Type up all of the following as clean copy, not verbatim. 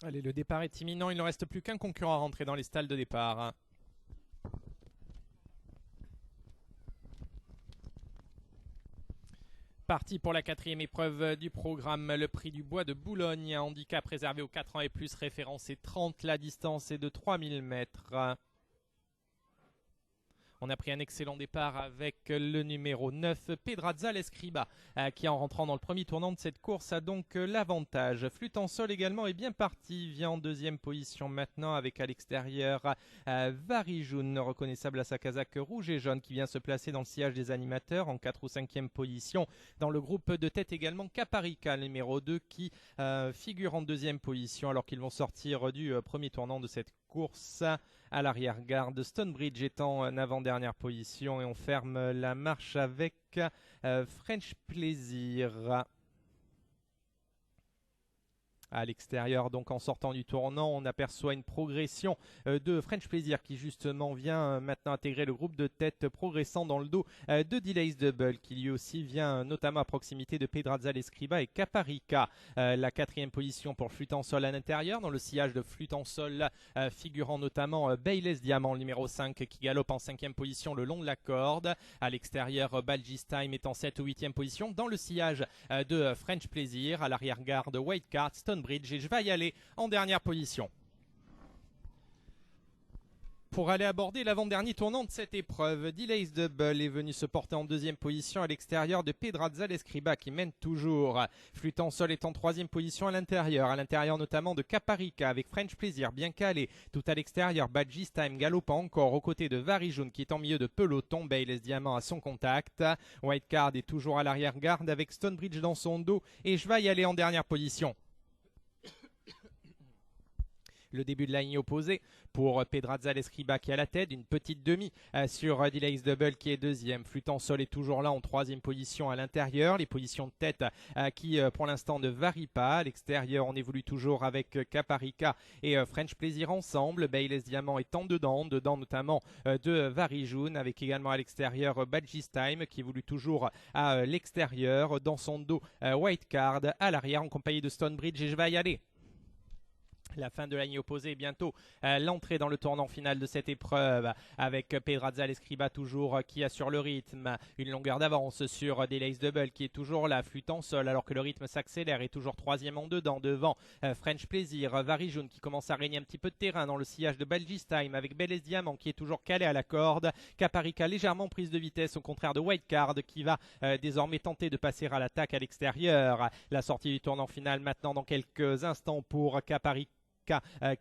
Allez, le départ est imminent, il ne reste plus qu'un concurrent à rentrer dans les stalles de départ. Parti pour la quatrième épreuve du programme, le prix du bois de Boulogne, un handicap réservé aux 4 ans et plus, référencé 30, la distance est de 3000 mètres. On a pris un excellent départ avec le numéro 9, Pedraza l'Escriba, qui en rentrant dans le premier tournant de cette course a donc l'avantage. Flûte en sol également est bien parti, vient en deuxième position maintenant avec à l'extérieur Varijoun, reconnaissable à sa casaque rouge et jaune, qui vient se placer dans le sillage des animateurs en 4 ou 5e position. Dans le groupe de tête également Caparica, numéro 2, qui figure en deuxième position alors qu'ils vont sortir du premier tournant de cette course. À l'arrière-garde, Stonebridge étant en avant-dernière position et on ferme la marche avec French Plaisir. À l'extérieur, donc en sortant du tournant, on aperçoit une progression de French Plaisir qui justement vient maintenant intégrer le groupe de tête, progressant dans le dos de Delays Double, qui lui aussi vient notamment à proximité de Pedraza l'Escriba et Caparica. La quatrième position pour Flûte en sol à l'intérieur, dans le sillage de Flûte en sol figurant notamment Bayless Diamant, numéro 5, qui galope en 5e position le long de la corde. À l'extérieur, Balgis Time est en 7 ou 8e position, dans le sillage de French Plaisir. À l'arrière-garde, White Card, Stonebridge, et je vais y aller en dernière position. Pour aller aborder l'avant-dernier tournant de cette épreuve, Delays Double est venu se porter en deuxième position à l'extérieur de Pedraza l'Escriba qui mène toujours. Flûte en sol est en troisième position à l'intérieur notamment de Caparica avec French Plaisir bien calé. Tout à l'extérieur, Badgis Time galopant encore aux côtés de Varijoun qui est en milieu de peloton, Bayless Diamant à son contact. White Card est toujours à l'arrière-garde avec Stonebridge dans son dos et je vais y aller en dernière position. Le début de la ligne opposée pour Pedraza l'Escriba qui est à la tête, une petite demi sur Delays Double qui est deuxième. Flûte en sol est toujours là en troisième position à l'intérieur. Les positions de tête qui pour l'instant ne varient pas. À l'extérieur, on évolue toujours avec Caparica et French Plaisir ensemble. Bayless Diamant est en dedans notamment de Varijoun, avec également à l'extérieur Badgis Time qui évolue toujours à l'extérieur. Dans son dos, White Card à l'arrière en compagnie de Stonebridge et je vais y aller. La fin de la ligne opposée, bientôt l'entrée dans le tournant final de cette épreuve avec Pedraza l'Escriba toujours qui assure le rythme, une longueur d'avance sur Delays Double qui est toujours là, Flûte en sol alors que le rythme s'accélère et toujours troisième en dedans devant French Plaisir, Varijoun qui commence à régner un petit peu de terrain dans le sillage de Balgis Time avec Bayless Diamant qui est toujours calé à la corde, Caparica légèrement prise de vitesse au contraire de White Card qui va désormais tenter de passer à l'attaque à l'extérieur. La sortie du tournant final maintenant dans quelques instants pour Caparica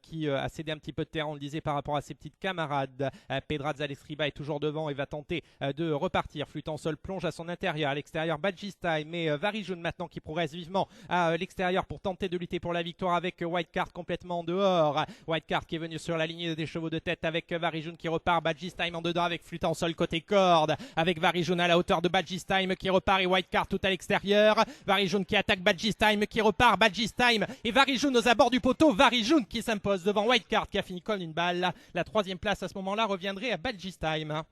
qui a cédé un petit peu de terrain, on le disait, par rapport à ses petites camarades. Pedraza l'Escriba est toujours devant et va tenter de repartir. Flûte en sol plonge à son intérieur. À l'extérieur, Badgis Time et Varijoun maintenant qui progresse vivement à l'extérieur pour tenter de lutter pour la victoire avec White Card complètement en dehors. White Card qui est venu sur la ligne des chevaux de tête avec Varijoun qui repart. Badgis Time en dedans avec Flûte en sol côté corde. Avec Varijoun à la hauteur de Badgis Time qui repart et White Card tout à l'extérieur. Varijoun qui attaque Badgis Time qui repart. Badgis Time et Varijoun aux abords du poteau. Varijoun qui s'impose devant White Card qui a fini comme une balle. La troisième place à ce moment-là reviendrait à Badgis Time.